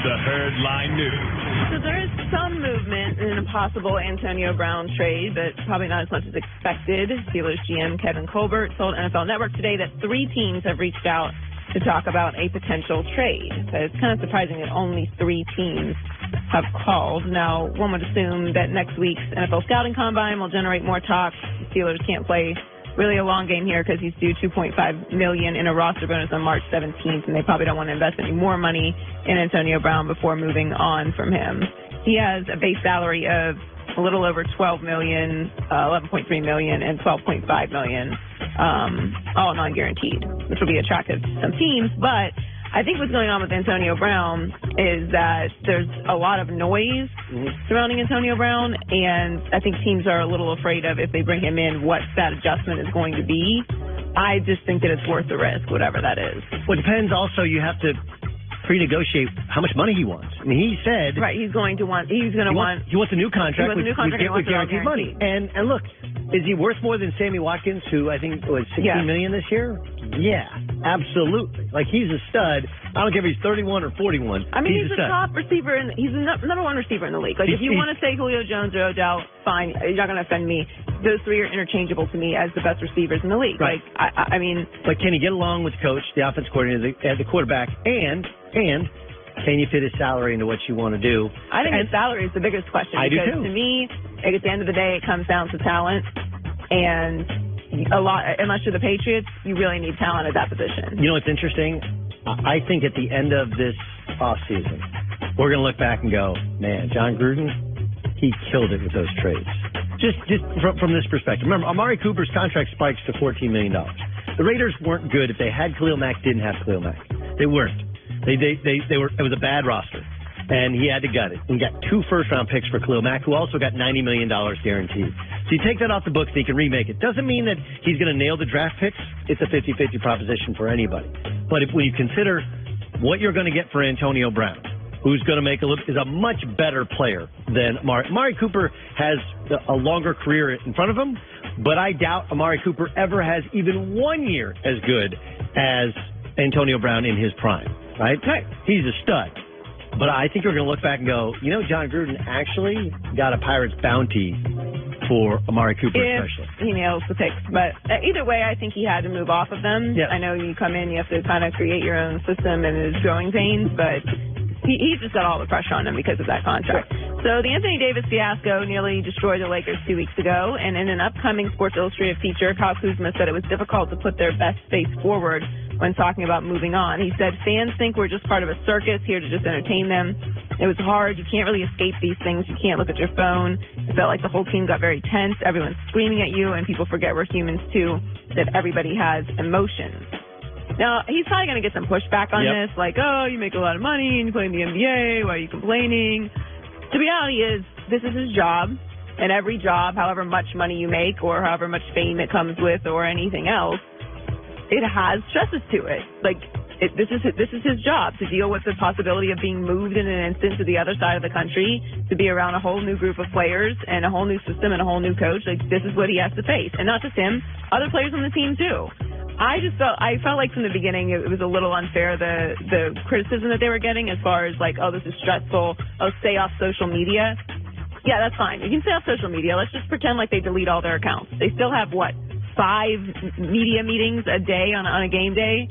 the Herd Line News. So there is some movement in a possible Antonio Brown trade, but probably not as much as expected. Steelers GM Kevin Colbert told NFL Network today that 3 teams have reached out to talk about a potential trade. So it's kind of surprising that only 3 teams have called. Now, one would assume that next week's NFL Scouting Combine will generate more talk. The Steelers can't play really a long game here because he's due $2.5 million in a roster bonus on March 17th, and they probably don't want to invest any more money in Antonio Brown before moving on from him. He has a base salary of a little over $12 million, $11.3 million, and $12.5 million, all non-guaranteed, which will be attractive to some teams. But I think what's going on with Antonio Brown is that there's a lot of noise surrounding Antonio Brown, and I think teams are a little afraid of, if they bring him in, what that adjustment is going to be. I just think that it's worth the risk, whatever that is. Well, it depends also. You have to pre-negotiate how much money he wants. I mean, he said... Right, he wants a new contract with guaranteed money. And look, is he worth more than Sammy Watkins, who I think was $16 million this year? Yeah, absolutely. Like, he's a stud. I don't care if he's 31 or 41. I mean, he's a the top receiver, and he's the number 1 receiver in the league. Like, if you want to say Julio Jones or Odell, fine. You're not going to offend me. Those 3 are interchangeable to me as the best receivers in the league. Right. Like, I mean... But can he get along with coach, the offense coordinator, the quarterback, and can you fit his salary into what you want to do? I think his salary is the biggest question. I do too. To me, at the end of the day, it comes down to talent, and unless you're the Patriots, you really need talent at that position. You know what's interesting? I think at the end of this offseason, we're going to look back and go, man, John Gruden, he killed it with those trades. Just from this perspective. Remember, Amari Cooper's contract spikes to $14 million. The Raiders weren't good if they had Khalil Mack, didn't have Khalil Mack. They weren't. They were. It was a bad roster, and he had to gut it. And got 2 first-round picks for Khalil Mack, who also got $90 million guaranteed. So you take that off the books, and he can remake it. Doesn't mean that he's going to nail the draft picks. It's a 50-50 proposition for anybody. But when you consider what you're going to get for Antonio Brown, who's going to is a much better player than Amari Cooper has a longer career in front of him, but I doubt Amari Cooper ever has even 1 year as good as Antonio Brown in his prime. Right? He's a stud. But I think we're going to look back and go, John Gruden actually got a Pirates bounty for Amari Cooper especially. He nails the picks. But either way, I think he had to move off of them. Yes. I know you come in, you have to kind of create your own system and his growing pains, but he's just got all the pressure on him because of that contract. Right. So the Anthony Davis fiasco nearly destroyed the Lakers 2 weeks ago, and in an upcoming Sports Illustrated feature, Kyle Kuzma said it was difficult to put their best face forward when talking about moving on. He said, fans think we're just part of a circus here to just entertain them. It was hard. You can't really escape these things. You can't look at your phone. It felt like the whole team got very tense. Everyone's screaming at you, and people forget we're humans too, that everybody has emotions. Now, he's probably going to get some pushback on this, like, oh, you make a lot of money and you play in the NBA. Why are you complaining? The reality is, this is his job, and every job, however much money you make or however much fame it comes with or anything else, it has stresses to it. Like, this is his job, to deal with the possibility of being moved in an instant to the other side of the country, to be around a whole new group of players and a whole new system and a whole new coach. Like, this is what he has to face. And not just him, other players on the team, too. I felt like from the beginning it was a little unfair, the criticism that they were getting as far as like, oh, this is stressful, oh, stay off social media. Yeah, that's fine. You can stay off social media. Let's just pretend like they delete all their accounts. They still have, 5 media meetings a day on a game day?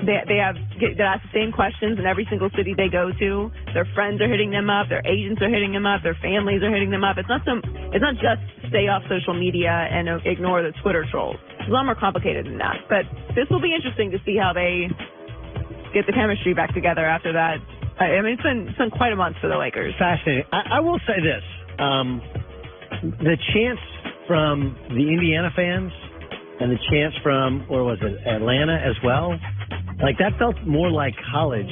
They ask the same questions in every single city they go to. Their friends are hitting them up. Their agents are hitting them up. Their families are hitting them up. It's not just stay off social media and ignore the Twitter trolls. It's a lot more complicated than that. But this will be interesting to see how they get the chemistry back together after that. I mean, it's been quite a month for the Lakers. Fascinating. I will say this. The chants from the Indiana fans and the chants from, or was it Atlanta as well? Like, that felt more like college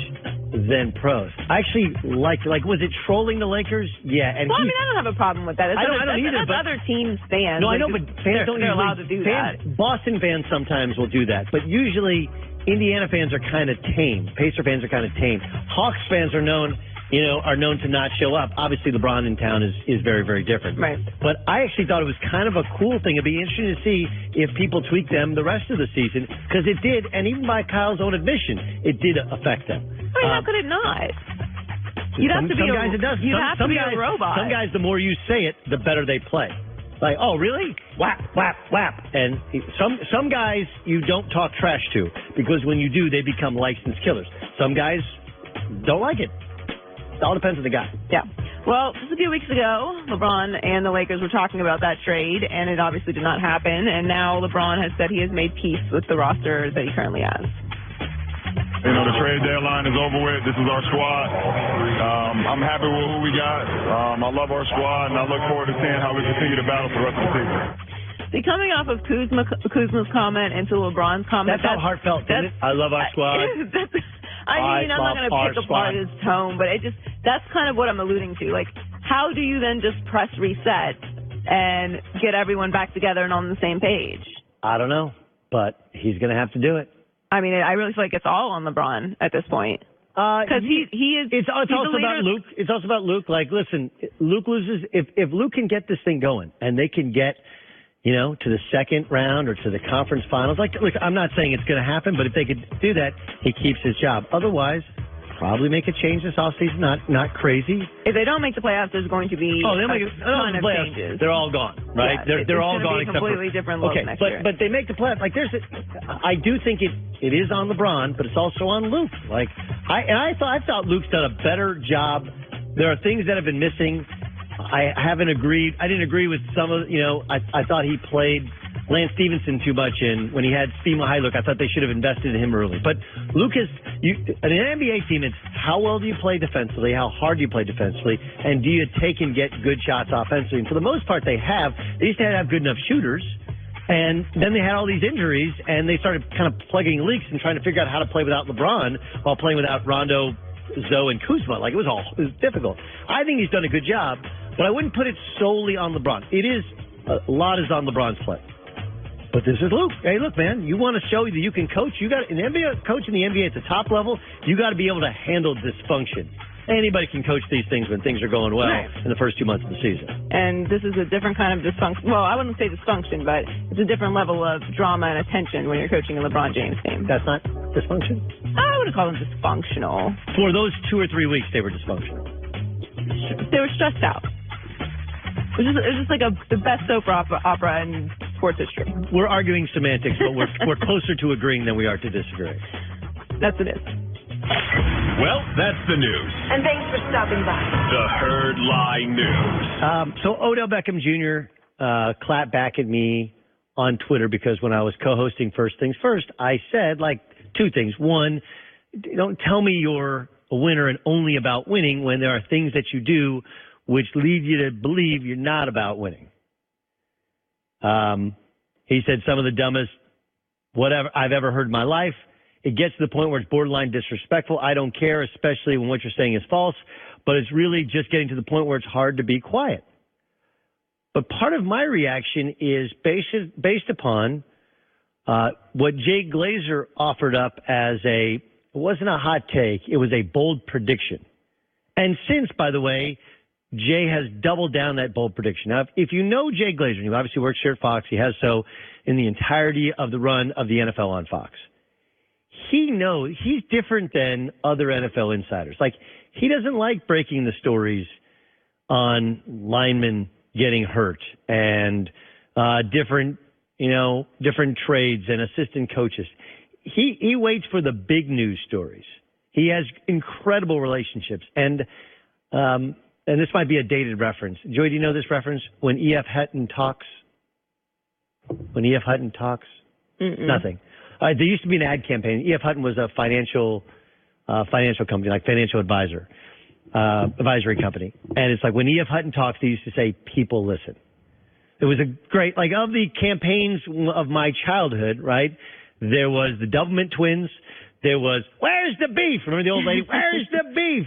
than pros. I actually was it trolling the Lakers? Yeah. And I don't have a problem with that. I don't either. That's other teams' fans. No, I know, but fans they're allowed to do that. Boston fans sometimes will do that, but usually Indiana fans are kind of tame. Pacer fans are kind of tame. Hawks fans are known to not show up. Obviously, LeBron in town is very, very different. Right. But I actually thought it was kind of a cool thing. It'd be interesting to see if people tweak them the rest of the season, because it did, and even by Kyle's own admission, it did affect them. I mean, how could it not? You'd have to be guys it does. You'd have to be guys, a robot. Some guys, the more you say it, the better they play. Like, oh, really? Whap, whap, whap. And some guys you don't talk trash to because when you do, they become licensed killers. Some guys don't like it. It all depends on the guy. Yeah. Well, just a few weeks ago, LeBron and the Lakers were talking about that trade, and it obviously did not happen. And now LeBron has said he has made peace with the roster that he currently has. You know, the trade deadline is over with. This is our squad. I'm happy with who we got. I love our squad, and I look forward to seeing how we continue to battle for the rest of the season. See, coming off of Kuzma's comment into LeBron's comment, that's how heartfelt, isn't it? I love our squad. I'm not going to pick apart his tone, but that's kind of what I'm alluding to. Like, how do you then just press reset and get everyone back together and on the same page? I don't know, but he's going to have to do it. I mean, I really feel like it's all on LeBron at this point. Because he is. It's also about Luke. It's also about Luke. Like, listen, Luke loses. If Luke can get this thing going and they can get, to the second round or to the conference finals. Like, look, I'm not saying it's going to happen, but if they could do that, he keeps his job. Otherwise, probably make a change this offseason. Not crazy. If they don't make the playoffs, there's going to be they'll make ton of changes. They're all gone, right? Yeah, they're all gone except for completely different look next year. But they make the playoffs. Like, I do think it is on LeBron, but it's also on Luke. Like, I thought Luke's done a better job. There are things that have been missing. I didn't agree with some of, I thought he played Lance Stevenson too much in when he had Steve Mihailuk. I thought they should have invested in him early. But Lucas, in an NBA team, it's how well do you play defensively, how hard do you play defensively, and do you take and get good shots offensively? And for the most part, they used to have good enough shooters, and then they had all these injuries, and they started kind of plugging leaks and trying to figure out how to play without LeBron while playing without Rondo, Zoe, and Kuzma. Like, it was difficult. I think he's done a good job, but I wouldn't put it solely on LeBron. A lot is on LeBron's play. But this is Luke. Hey, look, man, you want to show that you can coach. You got an NBA coach in the NBA at the top level. You got to be able to handle dysfunction. Anybody can coach these things when things are going well in the first 2 months of the season. And this is a different kind of dysfunction. Well, I wouldn't say dysfunction, but it's a different level of drama and attention when you're coaching a LeBron James team. That's not dysfunction? I wouldn't call them dysfunctional. For those 2 or 3 weeks, they were dysfunctional. They were stressed out. It was just like the best soap opera in sports history. We're arguing semantics, but we're closer to agreeing than we are to disagree. That's it is. Well, that's the news. And thanks for stopping by. The Herd Lie News. So Odell Beckham Jr. Clapped back at me on Twitter because when I was co-hosting First Things First, I said, 2 things. One, don't tell me you're a winner and only about winning when there are things that you do which lead you to believe you're not about winning. He said some of the dumbest whatever I've ever heard in my life. It gets to the point where it's borderline disrespectful. I don't care, especially when what you're saying is false, but it's really just getting to the point where it's hard to be quiet. But part of my reaction is based upon what Jay Glazer offered up as it wasn't a hot take, it was a bold prediction. And since, by the way, Jay has doubled down that bold prediction. Now, if you know Jay Glazer, he obviously works here at Fox. He has so in the entirety of the run of the NFL on Fox. He knows he's different than other NFL insiders. Like, he doesn't like breaking the stories on linemen getting hurt and different trades and assistant coaches. He waits for the big news stories. He has incredible relationships. And this might be a dated reference. Joy, do you know this reference? When E.F. Hutton talks? Nothing. There used to be an ad campaign. E.F. Hutton was a financial company, like financial advisory company. And it's like when E.F. Hutton talks, they used to say, people listen. It was a great, of the campaigns of my childhood, right? There was the Doublemint twins. There was, where's the beef? Remember the old lady? Where's the beef?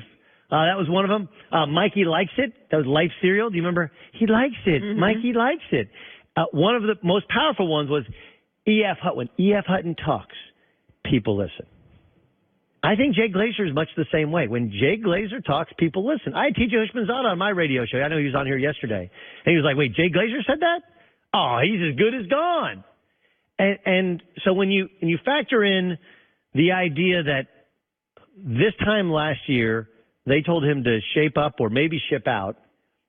That was one of them. Mikey Likes It. That was Life cereal. Do you remember? He likes it. Mm-hmm. Mikey likes it. One of the most powerful ones was E.F. Hutton. When E.F. Hutton talks, people listen. I think Jay Glazer is much the same way. When Jay Glazer talks, people listen. I had T.J. Hushmanzada on my radio show. I know he was on here yesterday. And he was like, wait, Jay Glazer said that? Oh, he's as good as gone. And so when you factor in the idea that this time last year, They told him to shape up or maybe ship out.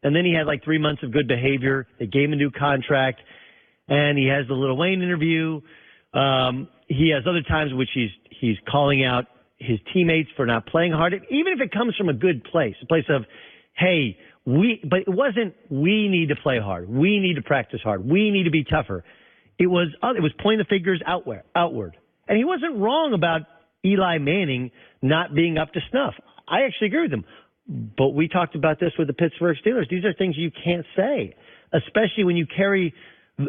And then he had like 3 months of good behavior. They gave him a new contract. And he has the Lil Wayne interview. He has other times in which he's calling out his teammates for not playing hard. Even if it comes from a good place, a place of, hey, but it wasn't, we need to play hard. We need to practice hard. We need to be tougher. It was pointing the fingers outward. And he wasn't wrong about Eli Manning not being up to snuff. I actually agree with him. But we talked about this with the Pittsburgh Steelers. These are things you can't say, especially when you carry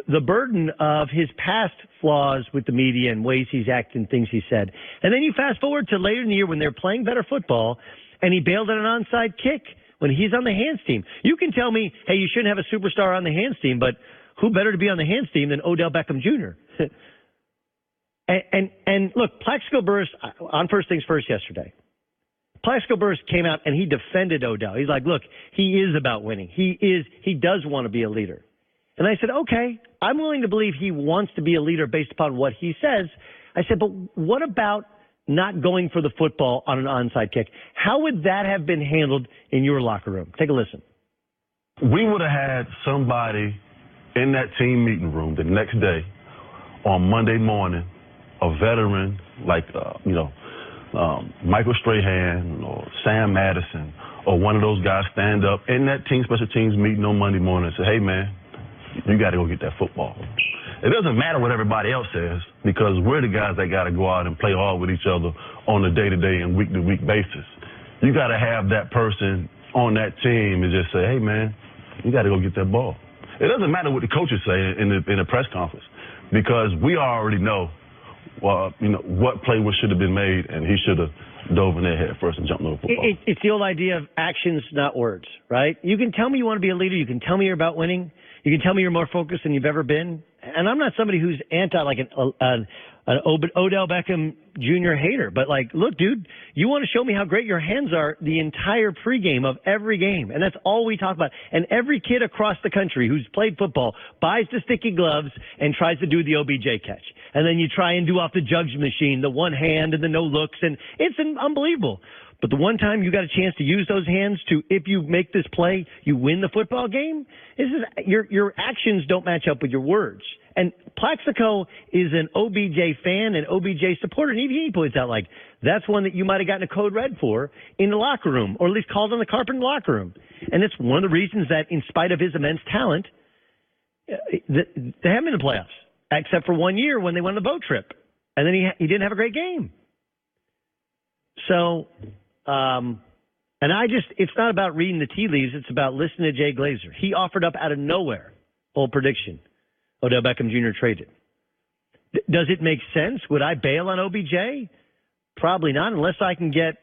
the burden of his past flaws with the media and ways he's acted and things he said. And then you fast forward to later in the year when they're playing better football and he bailed at an onside kick when he's on the hands team. You can tell me, hey, you shouldn't have a superstar on the hands team, but who better to be on the hands team than Odell Beckham Jr.? and look, Plaxico Burress, on First Things First yesterday, Plaxico Burress came out and he defended Odell. He's like, look, he is about winning. He does want to be a leader. And I said, okay, I'm willing to believe he wants to be a leader based upon what he says. I said, but what about not going for the football on an onside kick? How would that have been handled in your locker room? Take a listen. We would have had somebody in that team meeting room the next day on Monday morning, a veteran like, Michael Strahan or Sam Madison or one of those guys stand up in that team special teams meeting on Monday morning and say, hey, man, you got to go get that football. It doesn't matter what everybody else says because we're the guys that got to go out and play hard with each other on a day-to-day and week-to-week basis. You got to have that person on that team and just say, hey, man, you got to go get that ball. It doesn't matter what the coaches say in the press conference because we already know what play should have been made, and he should have dove in their head first and jumped on the football. It's the old idea of actions, not words, right? You can tell me you want to be a leader. You can tell me you're about winning. You can tell me you're more focused than you've ever been. And I'm not somebody who's anti like an Odell Beckham Jr. hater, but like, look, dude, you want to show me how great your hands are the entire pregame of every game. And that's all we talk about. And every kid across the country who's played football buys the sticky gloves and tries to do the OBJ catch. And then you try and do off the jugs machine, the one hand and the no looks. And it's unbelievable. But the one time you got a chance to use those hands to, if you make this play, you win the football game, your actions don't match up with your words. And Plaxico is an OBJ fan and OBJ supporter. And he points out, like, that's one that you might have gotten a code red for in the locker room, or at least called on the carpet in the locker room. And it's one of the reasons that, in spite of his immense talent, they haven't been in the playoffs, except for 1 year when they went on the boat trip. And then he didn't have a great game. So, it's not about reading the tea leaves. It's about listening to Jay Glazer. He offered up out of nowhere, bold prediction, Odell Beckham Jr. traded. Does it make sense? Would I bail on OBJ? Probably not, unless I can get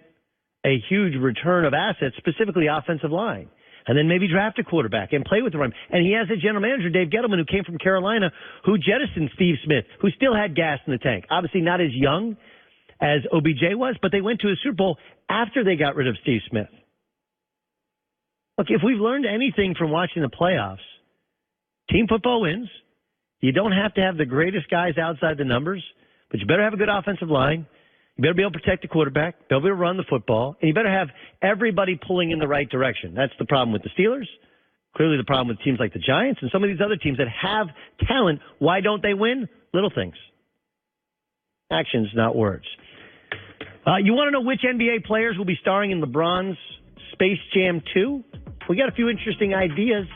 a huge return of assets, specifically offensive line, and then maybe draft a quarterback and play with the run. And he has a general manager, Dave Gettleman, who came from Carolina, who jettisoned Steve Smith, who still had gas in the tank. Obviously not as young as OBJ was, but they went to a Super Bowl after they got rid of Steve Smith. Look, if we've learned anything from watching the playoffs, team football wins. You don't have to have the greatest guys outside the numbers, but you better have a good offensive line. You better be able to protect the quarterback. You better be able to run the football. And you better have everybody pulling in the right direction. That's the problem with the Steelers. Clearly the problem with teams like the Giants and some of these other teams that have talent. Why don't they win? Little things. Actions, not words. You want to know which NBA players will be starring in LeBron's Space Jam 2? We got a few interesting ideas.